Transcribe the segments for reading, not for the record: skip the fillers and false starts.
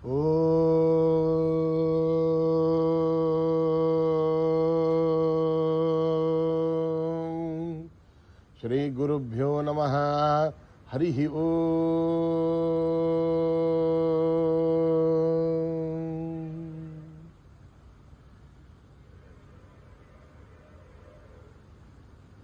శ్రీ గురుభ్యో నమః. హరి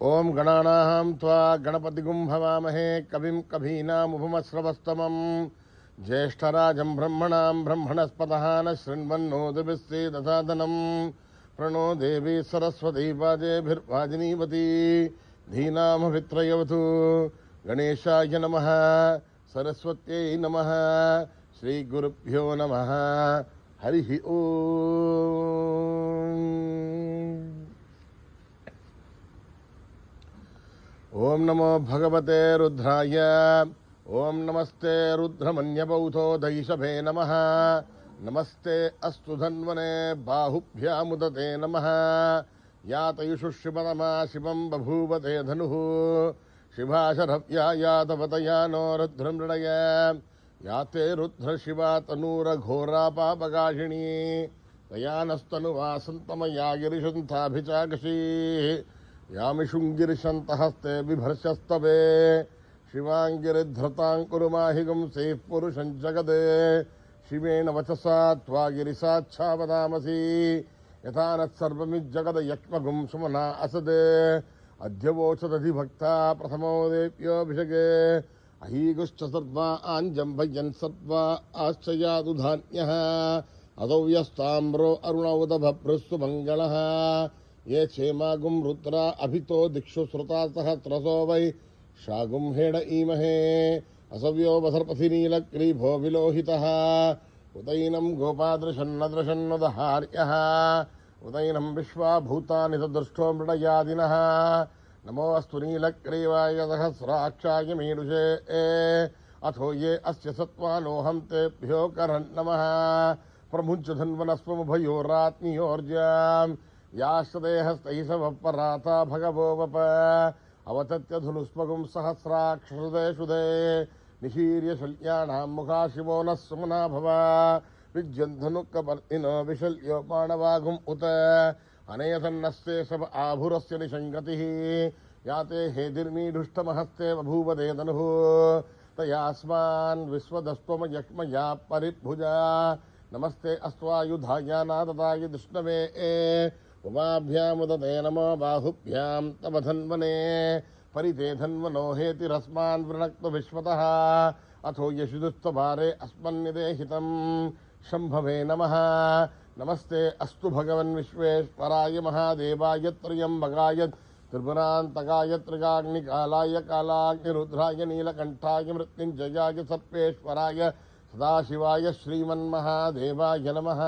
ఓం గణానాం త్వా గణపతిగుం భవామహే కవిం కవీనాముపమశ్రవస్తమం జ్యేష్ఠరాజం బ్రహ్మణాం బ్రహ్మణస్పతః న శృణ్వన్నోతిభిశ్చేదసాదనం ప్రణో దేవీ సరస్వతీ వాజేభిర్వాజినీవతి ధీనామభిత్రయవతు. గణేశాయ నమః. సరస్వత్యై నమః. శ్రీ గురుభ్యో నమః. హరి ఓం నమో భగవతే రుద్రాయ. ఓం నమస్తే రుద్రమన్యబౌతో దైశభే నమః. నమస్తే అస్తు ధన్వనే బాహుభ్యాముదతే నమః. యాతయుషు శివతమా శివం బభూవతే ధనుః. శివాశరవ్యాయాతవతయా నో రుద్రం మృడయ. యాతే రుద్రశివా తనూరఘోరాపాపగాషిణీ. దయానస్తనువాసంతమయా గిరిశంతాభిచాకషీ. యామిషుంగిరిశంతహస్తే బిభర్షస్తవే. శివాంగిరిధృతాంకురుమాహిగం సేః పురుషం జగదే. శివేన వచసా త్వా గిరిసాచ్ఛావదామసి. యథా నత్సర్వమిజ్జగదయక్ష్మగుం సుమనా అసదే. అద్యవోచదధిభక్తా ప్రథమోదేవ్యోభిషగే. అహీగుశ్చ సర్వా ఆంజంభయన్ సర్వా ఆశ్చయాదుధాన్యః. అదౌవ్యస్తామ్రో అరుణౌదభభృస్సు మంగళః. ये क्षेमागुं रुद्रा अभितो दिक्षु श्रुता सहस्रसो वै शागुं हेड ईमहे. असव्यो वसर्पथि नीलग्रीभो विलोहितः. उदैनं गोपादृशन्नदृशन्नदहार्यः. उदैनं विश्वाभूतानि सदृष्टो मृडयादिनः. नमोऽस्तु नीलग्रीवाय सहस्राक्षाय मीडुषे. अथो ये अस्य सत्त्वानोऽहं तेभ्यो करन्नमः. प्रमुञ्चधन्वनस्वमुभयोरात्मीयोर्जाम्. याश्रदेहस्तैषवपराता भगवो वप. अवतत्यधुनुष्मगुं सहस्राक्षुदे निशीर्य शल्याणां मुखा शिवो नः सुमना भव. विज्यन्धनुक्कपर्दिनो विशल्यो माणवागुम् उत. अनेसन्नस्ते शव आभुरस्य निषङ्गतिः. याते हेदिर्मीढुष्टमहस्ते बभूवदे धनुः. तयास्मान् विश्वदस्त्वमयक्ष्मया परिभुजा. नमस्ते अस्त्वायुधाय नादताय विष्णवे. उमाभ्यामुदते नमो बाहुभ्यां तव धन्वने. परिते धन्वनो हेतिरस्मान् वृणक्तु विश्वतः. अथो यशुदुस्तभारे अस्मन्निदेहितं शम्भवे नमः. नमस्ते अस्तु भगवन् विश्वेश्वराय महादेवाय त्र्यम्बकाय त्रिपुरान्तकाय त्रिकाग्निकालाय कालाग्निरुद्राय नीलकण्ठाय मृत्युञ्जयाय सर्पेश्वराय सदाशिवाय श्रीमन्महादेवाय नमः.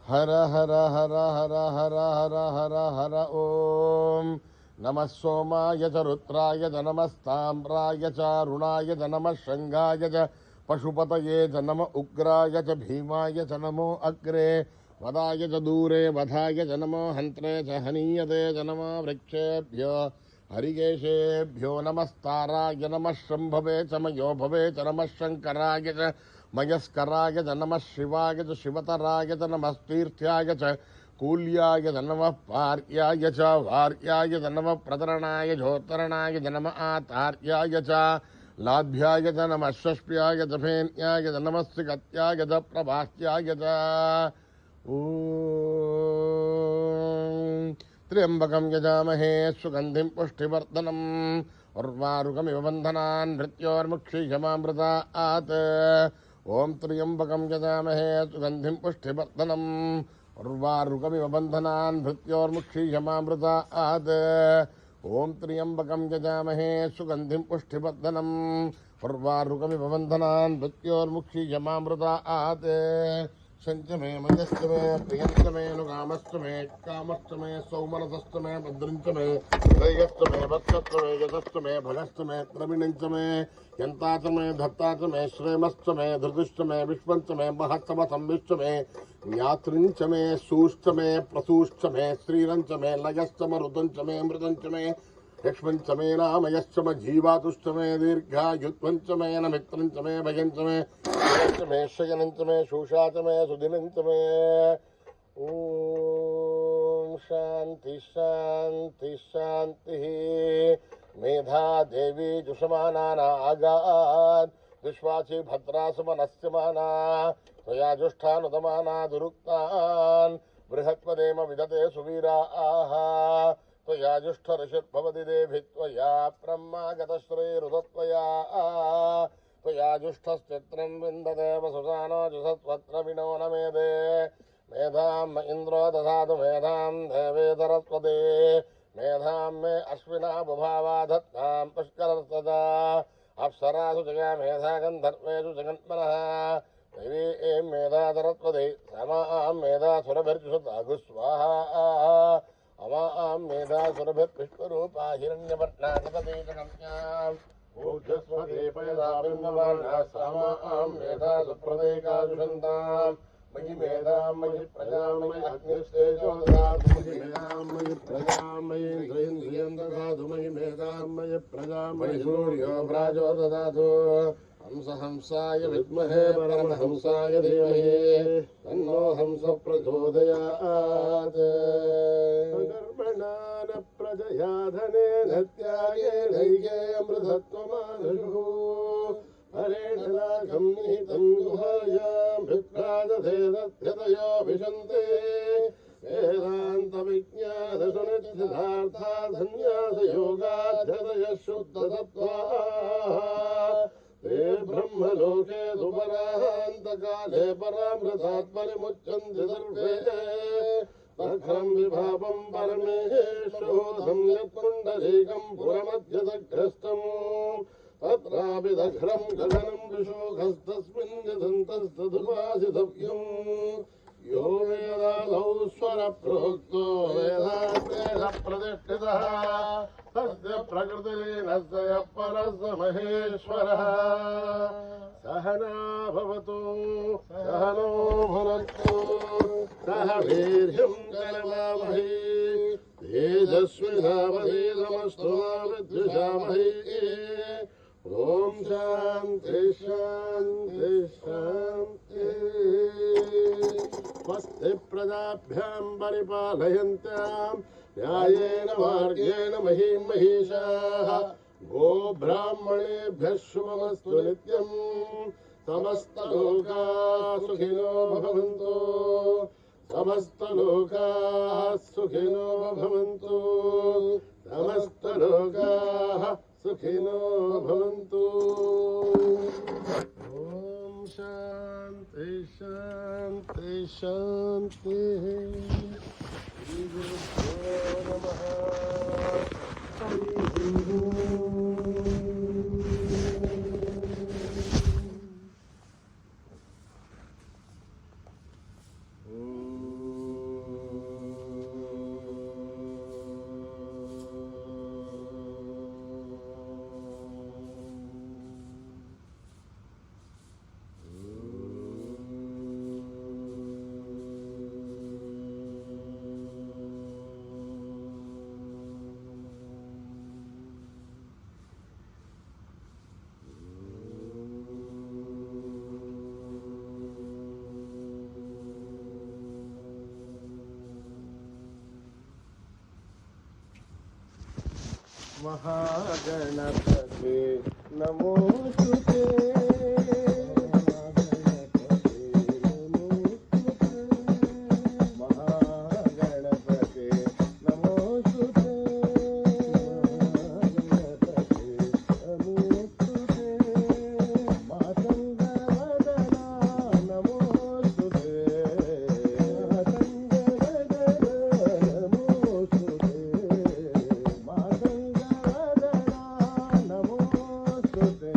हर हर हर हर हर हर हर हर ओम. नमः सोमाय च रुद्राय च नमस्ताम्राय च अरुणाय च नमः शंगाय च पशुपतये च नम उग्राय च भीमाय च नमो अग्रे. वदाय च दूरे वधाय च नमो हन्त्रे च हनीयते च नमो वृक्षेभ्यो हरिकेशेभ्यो. नमस्ताराय नमः शम्भवे च मयो भवे च नमः शङ्कराय च मयस्कराय च नमः शिवाय च शिवतराय च नमस्तीर्थ्याय च कूल्याय च नमः पार्याय च वार्याय च नमः प्रतरणाय झोत्तरणाय च नमः आतार्याय च लाभ्याय च नमः षष्प्याय च फेन्याय च नमः सिकत्याय च प्रभास्याय च. त्र्यंबकं यजामहे सुगंधिं पुष्टिवर्धनम्. उर्वारुकमिव बन्धनान् मृत्योर्मुक्षीयमामृतात्. ओं त्र्यंबकं यजामहे सुगंधिं पुष्टिवर्धनम्. उर्वारुकमिव बन्धनान् मृत्योर्मुक्षीयमामृतात्. ओं त्र्यंबकं यजामहे सुगंधिं पुष्टिवर्धनम्. उर्वारुकमिव बन्धनान् मृत्योर्मुक्षीयमामृतात्. संचमे मयस्तमे प्रियंचमे नुकामस्तमे कामस्तमे सौमनसस्तमे भद्रंचमे दैयस्तमे वत्सस्तमे यतस्तमे भगस्तमे द्रविणंचमे यंताचमे धत्ताचमे श्रेमस्तमे धृतिष्टमे विश्वंचमे महत्तम संविष्टमे ज्ञातृंचमे सूष्टमे प्रसूष्टमे श्रीरंचमे लयस्तम रुदंचमे मृदंचमे यक्ष्मञ्च मे नामयश्च मे जीवातुश्च मे दीर्घायुत्वञ्च मे नमित्रञ्च मे भयञ्च मे च मे शयनञ्च मे शूषा च मे सुदिनञ्च मे ॐ शान्ति शान्ति शान्तिः मेधा देवी जुषमानानागात् विश्वाची भद्रा सुमनस्यमाना त्वया जुष्ठानुदमाना दुरुक्तान् बृहत्पदेम विदते सुवीराः त्वया जुष्ठऋषिर्भवति देभि त्वया ब्रह्मागतश्रीरुदत्वया त्वया जुष्ठश्चित्रं विन्दते वसुसानो जुषत्वत्र विनो न मेदे मेधाम् इन्द्रो दधातु मेधां देवे सरस्वती मेधां मे अश्विना बुभावा धत्तां पुष्करस्तदा अप्सरासु जया मेधा गन्धर्वेषु जगन्मनः देवी एं मेधा सरस्वती समां मेधा सुरभिर्जुषतागु स्वाहा अमां मेधा सुरभिर्विश्वरूपा हिरण्यवर्णा नपते जगन्याम् ऊर्ध्वस्वते पयदा बिम्बवर्णा समां मेधा सुप्रदेकाजुषन्ताम् मयि मेधां मयि प्रजां मयि अग्निस्तेजो ददातु मयि मेधां मयि प्रजां मयि इन्द्रियं ददातु मयि मेधां मयि प्रजां मयि सूर्यो व्राजो ददातु हंसाय विद्महे परमहंसाय धीमहि तन्नो हंस प्रचोदयात् कर्मणा न प्रजया धनेन त्यागेनैके अमृतत्वमानशुः हरेण लाघं निहितं गुहायां भिप्राजधेदध्यतयो विशन्ते वेदान्तविज्ञानसुनिश्चितार्था सन्न्यासयोगाध्यतयः शुद्धसत्त्वाः ते ब्रह्मलोके सुपरान्तकाले परामृतात्मनिमुच्यन्ते सर्वे तखं विभावं परमेशोधं यत्पुण्डरीकं पुरमध्यदग्रस्तम् तत्रापि दघ्रं गगनं विशोकस्तस्मिन् निधन्तस्तदुपासितव्यम् यो वेदादौ स्वरप्रोक्तो वेदान्तेन प्रतिष्ठितः तस्य प्रकृतिलीनस्य यः परः स महेश्वरः सहना भवतु सहनो भुनक्तु सह वीर्यं करवावहै तेजस्विनावधीतमस्तु मा विद्विषावहै ओम शांति शांति शांति स्वस्ति प्रजाभ्यां परिपालयन्त्यां न्यायेन मार्गेण महीं महिषाः गो ब्राह्मणेभ्यः शुभमस्तु नित्यं समस्तलोकाः सुखिनो भवन्तु समस्तलोकाः सुखिनो भवन्तु समस्तलोकाः सुखिनो भवन्तु ओम शांति शांति शांति श्री गुरुभ्यो नमः महागणपते नमोस्तुते महागणपते नमोस्तुते नमोस्तुते मातङ्गवदना नमोस्तुते मातङ्गवदना नमोस्तुते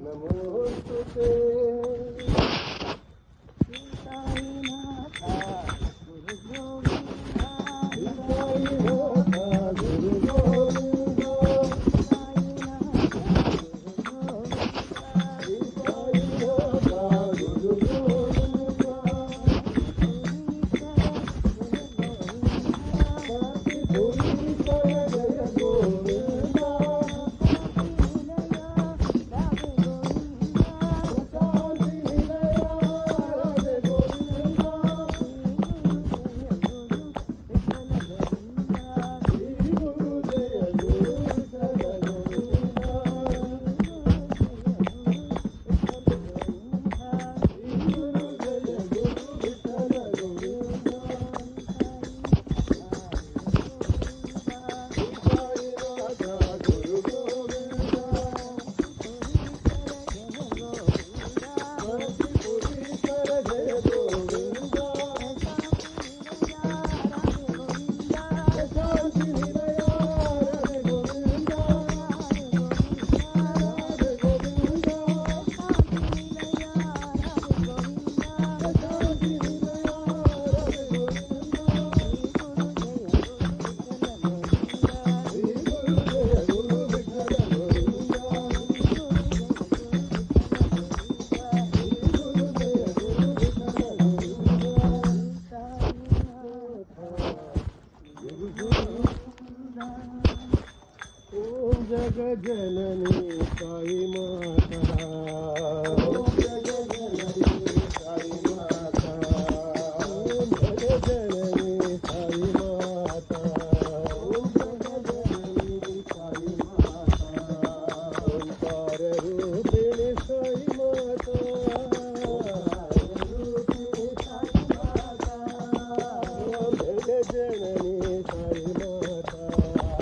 నమోస్తుతే జగజనని సాయి మాతా జగజనని సాయి మాతా జగజనని సాయి మాతా జగజనని సాయి మాతా ఓంకార రూపిణి సాయి మాతా జగజనని సాయి మాతా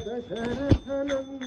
दशरथ नंदन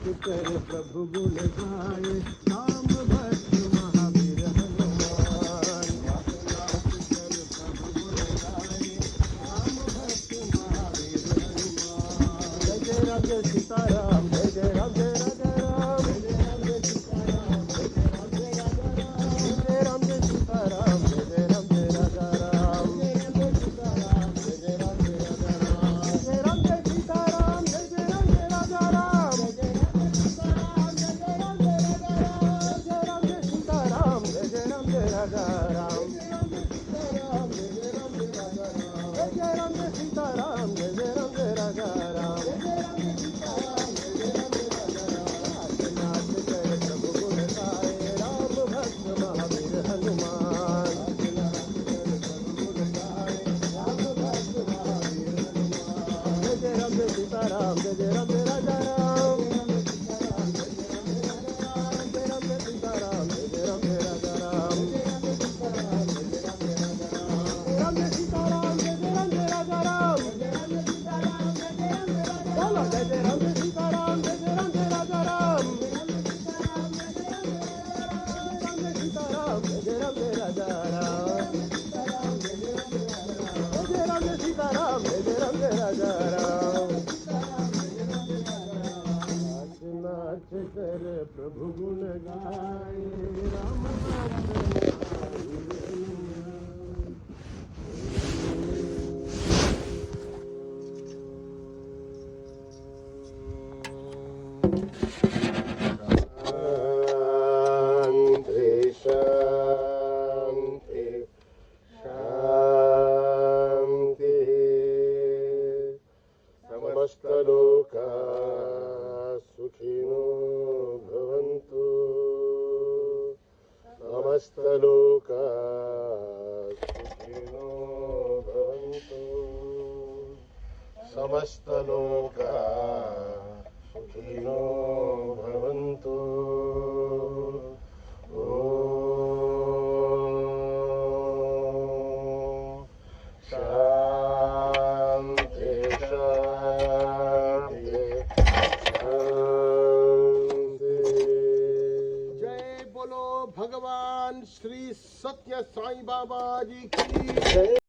कर प्रभु गुण गाए, राम भक्त महावीर हनुमान। नाच कर प्रभु गुण गाए, राम भक्त महावीर हनुमान। जय जय राम जय सीताराम, जय जय राम जय राजा राम, जय जय राम जय सीताराम, जय जय राम जय राजा राम, जय जय राम जय सीताराम, जय जय राम जय राजा राम, जय जय राम जय सीताराम, जय जय राम जय राजा राम, जय जय राम जय सीताराम, जय जय राम जय राजा राम, जय जय राम जय सीताराम, जय जय राम जय राजा राम, जय जय राम जय सीताराम, जय जय राम जय राजा राम, जय जय राम जय सीताराम, जय जय राम जय राजा राम, जय जय राम जय सीताराम, जय जय राम जय राजा राम, जय जय राम जय सीताराम, जय जय राम जय राजा राम। नाच कर प्रभु गुण गाए, राम भक्त महावीर हनुमान। नाच कर प्रभु गुण गाए, राम भक्त महावीर हनुमान। जय जय राम जय सीताराम, जय जय राम जय राजा राम, जय जय राम जय सीताराम, जय जय राम जय राजा राम, जय जय राम जय सीताराम, जय जय राम जय राजा राम, जय राम जय सीताराम, जय जय राम जय राजा राम, जय जय राम जय सीताराम, जय जय राम जय राजा राम। बोलो जय जय राम जय सीताराम, जय जय राम जय राजा राम, जय जय राम जय सीताराम, जय जय राम जय राजा राम, जय जय राम जय सीताराम, जय जय राम जय राजा राम। नाच नाच कर प्रभु गुण गाए, राम भक्त महावीर हनुमान। शांति शांति शांति। समस्त लोका सुखिनो भवन्तु, समस्त लोका सुखिनो भवन्तु, समस्त लोका सुखिनो भवन्तु। ओम शांति शांति शांति। जय बोलो भगवान श्री सत्य साईं बाबा जी की जय।